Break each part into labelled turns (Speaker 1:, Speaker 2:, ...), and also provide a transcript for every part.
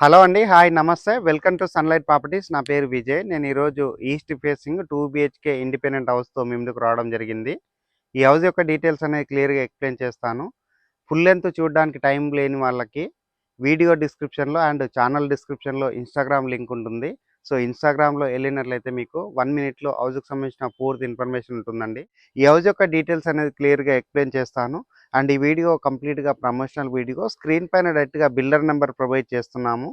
Speaker 1: Hello అండి. Hi నమస్తే. Welcome to sunlight properties. నా పేరు విజయ్. నేను ఈరోజు ఈస్ట్ ఫేసింగ్ 2 బీహెచ్‌కే ఇండిపెండెంట్ హౌస్‌తో మీ ముందుకు రావడం జరిగింది. ఈ హౌస్ యొక్క డీటెయిల్స్ అనేవి క్లియర్‌గా ఎక్స్‌ప్లెయిన్ చేస్తాను. ఫుల్ లెంత్ చూడడానికి టైం లేని వాళ్ళకి వీడియో డిస్క్రిప్షన్‌లో అండ్ ఛానల్ డిస్క్రిప్షన్‌లో ఇన్‌స్టాగ్రామ్ లింక్ ఉంటుంది. సో, ఇన్‌స్టాగ్రామ్‌లో ఎళ్ళినట్లయితే మీకు 1 మినిట్‌లో హౌస్‌కి సంబంధించిన పూర్తి ఇన్ఫర్మేషన్ ఉంటుందండి. ఈ హౌస్ యొక్క డీటెయిల్స్ అనేది క్లియర్‌గా ఎక్స్‌ప్లెయిన్ చేస్తాను. అండ్ ఈ వీడియో కంప్లీట్‌గా ప్రమోషనల్ వీడియో. స్క్రీన్ పైన డైరెక్ట్‌గా బిల్డర్ నంబర్ ప్రొవైడ్ చేస్తున్నాము.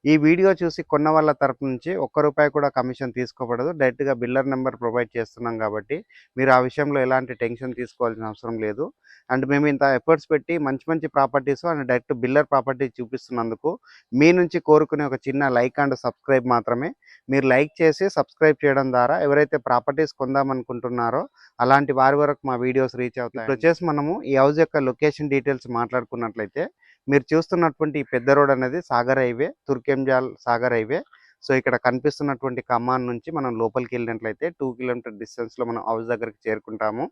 Speaker 1: ఈ వీడియో చూసి కొన్న వాళ్ళ తరపు నుంచి ఒక్క రూపాయి కూడా కమిషన్ తీసుకోబడదు. డైరెక్ట్‌గా బిల్లర్ నంబర్ ప్రొవైడ్ చేస్తున్నాం కాబట్టి, మీరు ఆ విషయంలో ఎలాంటి టెన్షన్ తీసుకోవాల్సిన అవసరం లేదు. అండ్ మేము ఇంత ఎఫర్ట్స్ పెట్టి మంచి మంచి properties and direct builder property చూపిస్తున్నందుకు, మీ నుంచి కోరుకునే ఒక చిన్న లైక్ అండ్ సబ్స్క్రైబ్ మాత్రమే. మీరు లైక్ చేసి సబ్స్క్రైబ్ చేయడం ద్వారా ఎవరైతే ప్రాపర్టీస్ కొందామనుకుంటున్నారో, అలాంటి వారి వరకు మా వీడియోస్ రీచ్ అవుతాయి. ఇప్పుడొచ్చేసి మనము ఈ హౌస్ యొక్క లొకేషన్ డీటెయిల్స్ మాట్లాడుకున్నట్లయితే, మీరు చూస్తున్నటువంటి ఈ పెద్ద రోడ్ అనేది Sagar highway, Turkayamjal Sagar highway. So, ఇక్కడ కనిపిస్తున్నటువంటి కమాన్ నుంచి మనం లోపలికి వెళ్ళినట్లయితే 2 కిలోమీటర్ డిస్టెన్స్‌లో మనం హౌస్ దగ్గరికి చేరుకుంటాము.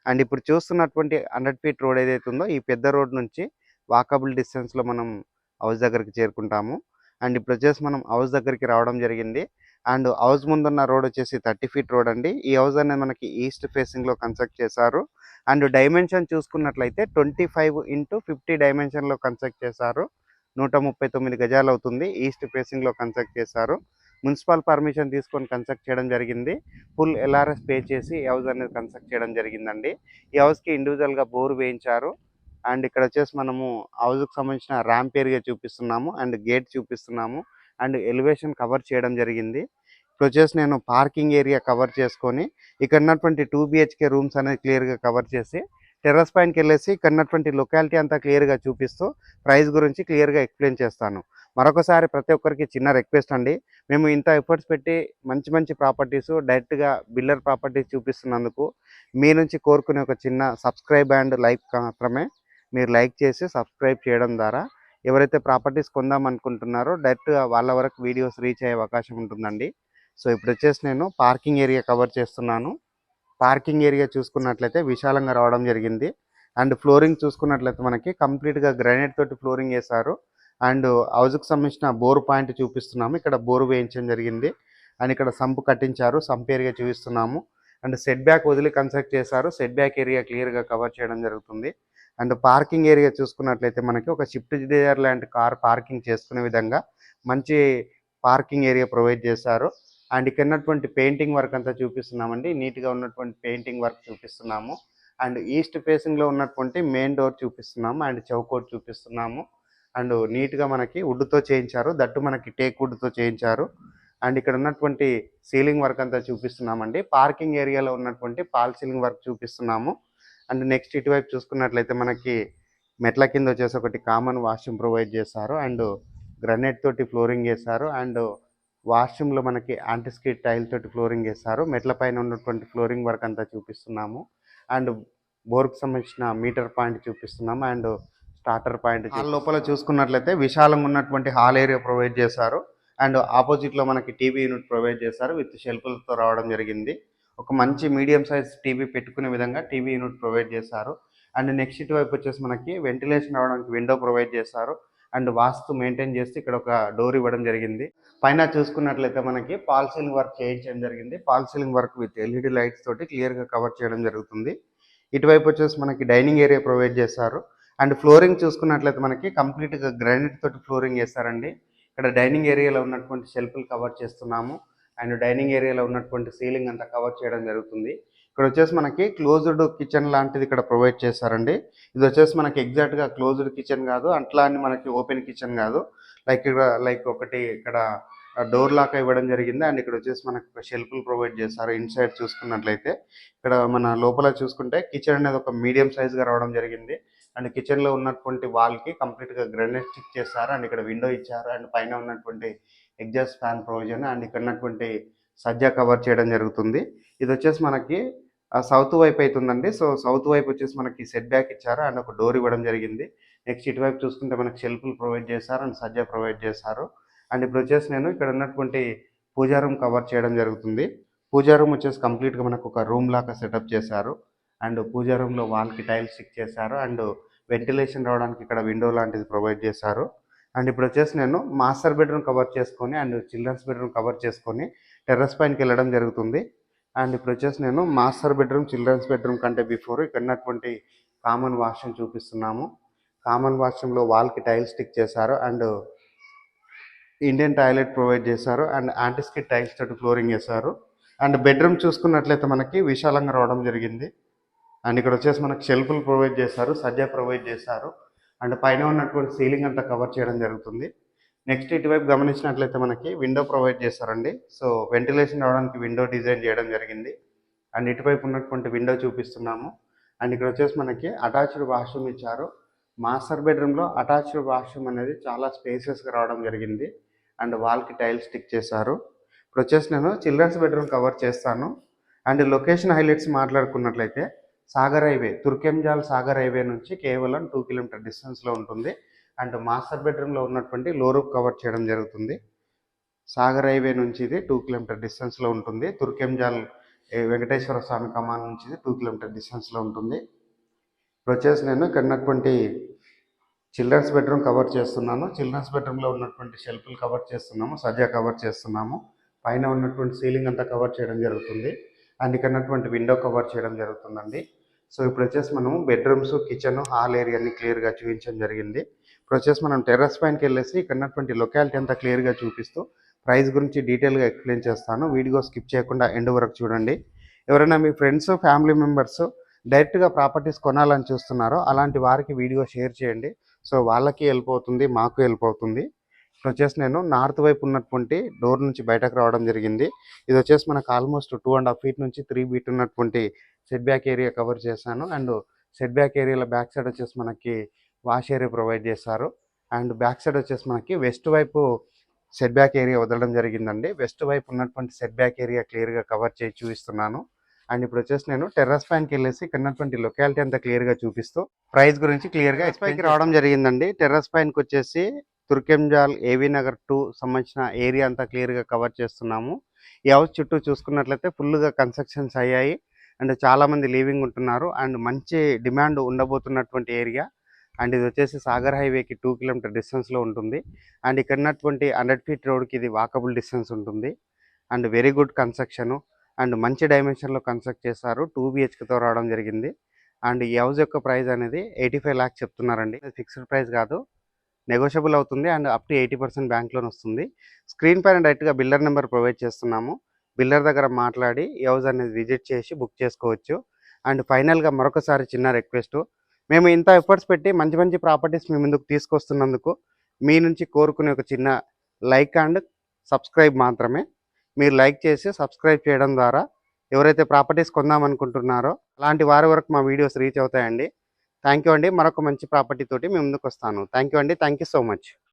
Speaker 1: అండ్ ఇప్పుడు చూస్తున్నటువంటి 100 ఫీట్ రోడ్ ఏదైతే ఉందో ఈ పెద్ద రోడ్ నుంచి వాకబుల్ డిస్టెన్స్‌లో మనం హౌస్ దగ్గరికి చేరుకుంటాము. అండ్ ఇప్పుడు వచ్చేసి మనం హౌస్ దగ్గరికి రావడం జరిగింది. అండ్ హౌస్ ముందున్న రోడ్ వచ్చేసి 30 ఫీట్ రోడ్ అండి. ఈ హౌస్ అనేది మనకి ఈస్ట్ ఫేసింగ్‌లో కన్స్ట్రక్ట్ చేశారు. అండ్ డైమెన్షన్ చూసుకున్నట్లయితే 25x50 డైమెన్షన్‌లో కన్స్ట్రక్ట్ చేశారు. 139 గజాలు అవుతుంది. ఈస్ట్ ఫేసింగ్‌లో కన్స్ట్రక్ట్ చేశారు. మున్సిపల్ పర్మిషన్ తీసుకొని కన్స్ట్రక్ట్ చేయడం జరిగింది. ఫుల్ ఎల్ఆర్ఎస్ పే చేసి ఈ హౌస్ అనేది కన్స్ట్రక్ట్ చేయడం జరిగిందండి. ఈ హౌస్‌కి ఇండివిజువల్‌గా బోర్ వేయించారు. అండ్ ఇక్కడ వచ్చేసి మనము హౌస్‌కి సంబంధించిన ర్యాంప్ ఏరియా చూపిస్తున్నాము. అండ్ గేట్ చూపిస్తున్నాము. అండ్ ఎలివేషన్ కవర్ చేయడం జరిగింది. ఇప్పుడొచ్చేసి నేను పార్కింగ్ ఏరియా కవర్ చేసుకొని, ఇక్కడ ఉన్నటువంటి 2 బీహెచ్‌కే రూమ్స్ అనేది క్లియర్‌గా కవర్ చేసి, టెర్రస్ పైనకెళ్ళేసి ఇక్కడ ఉన్నటువంటి లొకాలిటీ అంతా క్లియర్‌గా చూపిస్తూ, ప్రైస్ గురించి క్లియర్‌గా ఎక్స్‌ప్లెయిన్ చేస్తాను. మరొకసారి ప్రతి ఒక్కరికి చిన్న రిక్వెస్ట్ అండి. మేము ఇంత ఎఫర్ట్స్ పెట్టి మంచి మంచి ప్రాపర్టీసు డైరెక్ట్‌గా బిల్డర్ ప్రాపర్టీస్ చూపిస్తున్నందుకు, మీ నుంచి కోరుకునే ఒక చిన్న సబ్స్క్రైబ్ అండ్ లైక్ మాత్రమే. మీరు లైక్ చేసి సబ్స్క్రైబ్ చేయడం ద్వారా ఎవరైతే ప్రాపర్టీస్ కొందామనుకుంటున్నారో డైరెక్ట్‌గా వాళ్ళ వరకు వీడియోస్ రీచ్ అయ్యే అవకాశం ఉంటుందండి. సో, ఇప్పుడొచ్చేసి నేను పార్కింగ్ ఏరియా కవర్ చేస్తున్నాను. పార్కింగ్ ఏరియా చూసుకున్నట్లయితే విశాలంగా రావడం జరిగింది. అండ్ ఫ్లోరింగ్ చూసుకున్నట్లయితే మనకి కంప్లీట్‌గా గ్రానైట్ తోటి ఫ్లోరింగ్ ఏశారు. అండ్ హౌస్‌కి సంబంధించిన బోర్ పాయింట్ చూపిస్తున్నాము. ఇక్కడ బోర్ వేయించడం జరిగింది. అండ్ ఇక్కడ సంప్ కట్టించారు. సంప్ ఏరియా చూపిస్తున్నాము. అండ్ సెట్ బ్యాక్ వదిలి కన్స్ట్రక్ట్ చేశారు. సెట్ బ్యాక్ ఏరియా క్లియర్‌గా కవర్ చేయడం జరుగుతుంది. అండ్ పార్కింగ్ ఏరియా చూసుకున్నట్లయితే మనకి ఒక షిఫ్ట్ డిజైర్ లాంటి కార్ పార్కింగ్ చేసుకునే విధంగా మంచి పార్కింగ్ ఏరియా ప్రొవైడ్ చేశారు. అండ్ ఇక్కడ ఉన్నటువంటి పెయింటింగ్ వర్క్ అంతా చూపిస్తున్నామండి. నీట్‌గా ఉన్నటువంటి పెయింటింగ్ వర్క్ చూపిస్తున్నాము. అండ్ ఈస్ట్ ఫేసింగ్‌లో ఉన్నటువంటి మెయిన్ డోర్ చూపిస్తున్నాము. అండ్ చౌకోట్ చూపిస్తున్నాము. అండ్ నీట్‌గా మనకి వుడ్‌తో చేయించారు. దట్టు మనకి టేక్ వుడ్‌తో చేయించారు. అండ్ ఇక్కడ ఉన్నటువంటి సీలింగ్ వర్క్ అంతా చూపిస్తున్నామండి. పార్కింగ్ ఏరియాలో ఉన్నటువంటి ఫాల్ సీలింగ్ వర్క్ చూపిస్తున్నాము. అండ్ నెక్స్ట్ ఇటువైపు చూసుకున్నట్లయితే మనకి మెట్ల కింద వచ్చేసి ఒకటి కామన్ వాష్‌రూమ్ ప్రొవైడ్ చేశారు. అండ్ గ్రానైట్ తోటి ఫ్లోరింగ్ ఏశారు. అండ్ వాష్‌రూమ్‌లో మనకి యాంటీ స్కిడ్ టైల్ తోటి ఫ్లోరింగ్ ఏశారు. మెట్ల పైన ఉన్నటువంటి ఫ్లోరింగ్ వర్క్ అంతా చూపిస్తున్నాము. అండ్ బోర్‌కి సంబంధించిన మీటర్ పాయింట్ చూపిస్తున్నాము. అండ్ స్టార్టర్ పాయింట్ హాల్ లోపల చూసుకున్నట్లయితే విశాలంగా ఉన్నటువంటి హాల్ ఏరియా ప్రొవైడ్ చేశారు. అండ్ ఆపోజిట్‌లో మనకి టీవీ యూనిట్ ప్రొవైడ్ చేశారు. విత్ షెల్ఫ్‌లతో రావడం జరిగింది. ఒక మంచి మీడియం సైజ్ టీవీ పెట్టుకునే విధంగా టీవీ యూనిట్ ప్రొవైడ్ చేశారు. అండ్ నెక్స్ట్ ఇటువైపు వచ్చేసి మనకి వెంటిలేషన్ రావడానికి విండో ప్రొవైడ్ చేశారు. అండ్ వాస్తు మెయింటైన్ చేస్తూ ఇక్కడ ఒక డోర్ ఇవ్వడం జరిగింది. పైన చూసుకున్నట్లయితే మనకి ఫాల్ సీలింగ్ వర్క్ చేయించడం జరిగింది. Fall ceiling work with LED lights తోటి క్లియర్‌గా కవర్ చేయడం జరుగుతుంది. ఇటువైపు వచ్చేసి మనకి డైనింగ్ ఏరియా ప్రొవైడ్ చేశారు. అండ్ ఫ్లోరింగ్ చూసుకున్నట్లయితే మనకి కంప్లీట్‌గా గ్రానైట్ తోటి ఫ్లోరింగ్ ఏశారండి. ఇక్కడ డైనింగ్ ఏరియాలో ఉన్నటువంటి షెల్ఫ్‌లు కవర్ చేస్తున్నాము. అండ్ డైనింగ్ ఏరియాలో ఉన్నటువంటి సీలింగ్ అంతా కవర్ చేయడం జరుగుతుంది. ఇక్కడ వచ్చేసి మనకి క్లోజ్డ్ కిచెన్ లాంటిది ఇక్కడ ప్రొవైడ్ చేశారండి. ఇది వచ్చేసి మనకి ఎగ్జాక్ట్‌గా క్లోజ్డ్ కిచెన్ కాదు. అట్లా అని మనకి ఓపెన్ కిచెన్ కాదు. లైక్ ఒకటి ఇక్కడ డోర్ లాక్ ఇవ్వడం జరిగింది. అండ్ ఇక్కడ వచ్చేసి మనకు ఒక షెల్ఫ్‌లు ప్రొవైడ్ చేశారు. ఇన్‌సైడ్ చూసుకున్నట్లయితే ఇక్కడ మన లోపల చూసుకుంటే కిచెన్ అనేది ఒక మీడియం సైజ్‌గా రావడం జరిగింది. అండ్ కిచెన్‌లో ఉన్నటువంటి వాల్‌కి కంప్లీట్‌గా గ్రానైట్ స్టిక్ చేశారు. అండ్ ఇక్కడ విండో ఇచ్చారు. అండ్ పైన ఉన్నటువంటి ఎగ్జాస్ట్ ఫ్యాన్ ప్రొవిజన్ అండ్ ఇక్కడ ఉన్నటువంటి సజ్జా కవర్ చేయడం జరుగుతుంది. ఇది వచ్చేసి మనకి సౌత్ వైపు అవుతుందండి. సో, సౌత్ వైపు వచ్చేసి మనకి సెట్ బ్యాక్ ఇచ్చారు. అండ్ ఒక డోర్ ఇవ్వడం జరిగింది. నెక్స్ట్ ఇటువైపు చూసుకుంటే మనకి షెల్ఫ్‌లు ప్రొవైడ్ చేశారు. అండ్ సజ్జా ప్రొవైడ్ చేశారు. అండ్ ఇప్పుడు వచ్చేసి నేను ఇక్కడ ఉన్నటువంటి పూజా రూమ్ కవర్ చేయడం జరుగుతుంది. పూజా రూమ్ వచ్చేసి కంప్లీట్‌గా మనకు ఒక రూమ్ లాగా సెటప్ చేశారు. అండ్ పూజా రూమ్‌లో వాల్‌కి టైల్స్ స్టిక్ చేశారు. అండ్ వెంటిలేషన్ రావడానికి ఇక్కడ విండో లాంటిది ప్రొవైడ్ చేశారు. అండ్ ఇప్పుడు వచ్చేసి నేను మాస్టర్ బెడ్రూమ్ కవర్ చేసుకొని అండ్ చిల్డ్రన్స్ బెడ్రూమ్ కవర్ చేసుకొని టెర్రస్ పైనకి వెళ్ళడం జరుగుతుంది. అండ్ ఇప్పుడు వచ్చేసి నేను మాస్టర్ బెడ్రూమ్ చిల్డ్రన్స్ బెడ్రూమ్ కంటే బిఫోర్ ఇక్కడ ఉన్నటువంటి కామన్ వాష్రూమ్ చూపిస్తున్నాము. కామన్ వాష్రూమ్లో వాల్కి టైల్స్ స్టిక్ చేశారు అండ్ ఇండియన్ టాయిలెట్ ప్రొవైడ్ చేశారు అండ్ యాంటిస్కిడ్ టైల్స్ తోటి ఫ్లోరింగ్ చేశారు. అండ్ బెడ్రూమ్ చూసుకున్నట్లయితే మనకి విశాలంగా రావడం జరిగింది. అండ్ ఇక్కడ వచ్చేసి మనకి షెల్ఫ్లు ప్రొవైడ్ చేశారు, సజ్జా ప్రొవైడ్ చేశారు అండ్ పైన ఉన్నటువంటి సీలింగ్ అంతా కవర్ చేయడం జరుగుతుంది. నెక్స్ట్ ఇటువైపు గమనించినట్లయితే మనకి విండో ప్రొవైడ్ చేశారండి. సో వెంటిలేషన్ రావడానికి విండో డిజైన్ చేయడం జరిగింది. అండ్ ఇటువైపు ఉన్నటువంటి విండో చూపిస్తున్నాము. అండ్ ఇక్కడ వచ్చేసి మనకి అటాచ్డ్ వాష్రూమ్ ఇచ్చారు. మాస్టర్ బెడ్రూమ్లో అటాచ్డ్ వాష్రూమ్ అనేది చాలా స్పేసెస్గా రావడం జరిగింది అండ్ వాల్కి టైల్స్ స్టిక్ చేశారు. ఇప్పుడు వచ్చేసి నేను చిల్డ్రన్స్ బెడ్రూమ్ కవర్ చేస్తాను. అండ్ లొకేషన్ హైలైట్స్ మాట్లాడుకున్నట్లయితే సాగర్ హైవే, తుర్కెంజాల్ సాగర్ హైవే నుంచి కేవలం 2 కిలోమీటర్ డిస్టెన్స్లో ఉంటుంది. అండ్ మాస్టర్ బెడ్రూమ్లో ఉన్నటువంటి లో రూఫ్ కవర్ చేయడం జరుగుతుంది. సాగర్ హైవే నుంచి ఇది 2 కిలోమీటర్ డిస్టెన్స్లో ఉంటుంది. తుర్కెంజాల్ వెంకటేశ్వర స్వామి కమాన్ నుంచి ఇది 2 కిలోమీటర్ డిస్టెన్స్లో ఉంటుంది. ఇప్పుడు వచ్చేసి నేను ఇక్కడ ఉన్నటువంటి చిల్డ్రన్స్ బెడ్రూమ్ కవర్ చేస్తున్నాను. చిల్డ్రన్స్ బెడ్రూమ్లో ఉన్నటువంటి షెల్ఫ్లు కవర్ చేస్తున్నాము, సజ్జా కవర్ చేస్తున్నాము. పైన ఉన్నటువంటి సీలింగ్ అంతా కవర్ చేయడం జరుగుతుంది అండ్ ఇక్కడ ఉన్నటువంటి విండో కవర్ చేయడం జరుగుతుందండి. సో ఇప్పుడు వచ్చేసి మనము బెడ్రూమ్స్, కిచెన్, హాల్ ఏరియాని క్లియర్గా చూపించడం జరిగింది. ఇప్పుడు వచ్చేసి మనం టెర్రస్ పైనకి వెళ్ళేసి ఇక్కడ ఉన్నటువంటి లొకాలిటీ అంతా క్లియర్గా చూపిస్తూ ప్రైస్ గురించి డీటెయిల్గా ఎక్స్ప్లెయిన్ చేస్తాను. వీడియో స్కిప్ చేయకుండా ఎండ్ వరకు చూడండి. ఎవరైనా మీ ఫ్రెండ్స్, ఫ్యామిలీ మెంబర్స్ డైరెక్ట్గా ప్రాపర్టీస్ కొనాలని చూస్తున్నారో అలాంటి వారికి వీడియో షేర్ చేయండి. సో వాళ్ళకి హెల్ప్ అవుతుంది, మాకు హెల్ప్ అవుతుంది. ఇప్పుడు వచ్చేసి నేను నార్త్ వైపు ఉన్నటువంటి డోర్ నుంచి బయటకు రావడం జరిగింది. ఇది వచ్చేసి మనకు ఆల్మోస్ట్ 2.5 ఫీట్ నుంచి 3 ఫీట్ ఉన్నటువంటి సెట్ బ్యాక్ ఏరియా కవర్ చేశాను. అండ్ సెట్ బ్యాక్ ఏరియాలో బ్యాక్ సైడ్ వచ్చేసి మనకి వాష్ ఏరియా ప్రొవైడ్ చేశారు. అండ్ బ్యాక్ సైడ్ వచ్చేసి మనకి వెస్ట్ వైపు సెట్ బ్యాక్ ఏరియా వదలడం జరిగిందండి. వెస్ట్ వైపు ఉన్నటువంటి సెట్ బ్యాక్ ఏరియా క్లియర్గా కవర్ చేసి చూపిస్తున్నాను. అండ్ ఇప్పుడు వచ్చేసి నేను టెర్రస్ పైనకి వెళ్ళేసి ఇక్కడ ఉన్నటువంటి లొకాలిటీ అంతా క్లియర్గా చూపిస్తూ ప్రైస్ గురించి క్లియర్గా పైకి రావడం జరిగిందండి. టెర్రస్ పైనకి వచ్చేసి తుర్కెంజాల్, ఏవీ నగర్ 2 సంబంధించిన ఏరియా అంతా క్లియర్గా కవర్ చేస్తున్నాము. ఈ హౌస్ చుట్టూ చూసుకున్నట్లయితే ఫుల్గా కన్స్ట్రక్షన్స్ అయ్యాయి అండ్ చాలామంది లివింగ్ ఉంటున్నారు అండ్ మంచి డిమాండ్ ఉండబోతున్నటువంటి ఏరియా. అండ్ ఇది వచ్చేసి సాగర్ హైవేకి 2 కిలోమీటర్ డిస్టెన్స్లో ఉంటుంది. అండ్ ఇక్కడ ఉన్నటువంటి 100 ఫీట్ రోడ్కి ఇది వాకబుల్ డిస్టెన్స్ ఉంటుంది. And very good construction and మంచి డైమెన్షన్లో కన్స్ట్రక్ట్ చేశారు. 2 BHKతో రావడం జరిగింది. అండ్ ఈ హౌస్ యొక్క ప్రైస్ అనేది 85 lakhs చెప్తున్నారండి. ఫిక్స్డ్ ప్రైస్ కాదు, నెగోషియబుల్ అవుతుంది and up to 80% bank loan వస్తుంది. స్క్రీన్ పైన డైరెక్ట్గా బిల్డర్ నెంబర్ ప్రొవైడ్ చేస్తున్నాము. బిల్డర్ దగ్గర మాట్లాడి ఈ హౌస్ అనేది విజిట్ చేసి బుక్ చేసుకోవచ్చు. అండ్ ఫైనల్గా మరొకసారి చిన్న రిక్వెస్ట్, మేము ఇంత ఎఫర్ట్స్ పెట్టి మంచి మంచి ప్రాపర్టీస్ మీ ముందుకు తీసుకొస్తున్నందుకు మీ నుంచి కోరుకునే ఒక చిన్న లైక్ అండ్ సబ్స్క్రైబ్ మాత్రమే. మీరు లైక్ చేసి సబ్స్క్రైబ్ చేయడం ద్వారా ఎవరైతే ప్రాపర్టీస్ కొందామనుకుంటున్నారో అలాంటి వారి వరకు మా వీడియోస్ రీచ్ అవుతాయండి. థ్యాంక్ యూ అండి. మరొక మంచి ప్రాపర్టీ తోటి మీ ముందుకు వస్తాను. థ్యాంక్ యూ అండి. Thank you so much.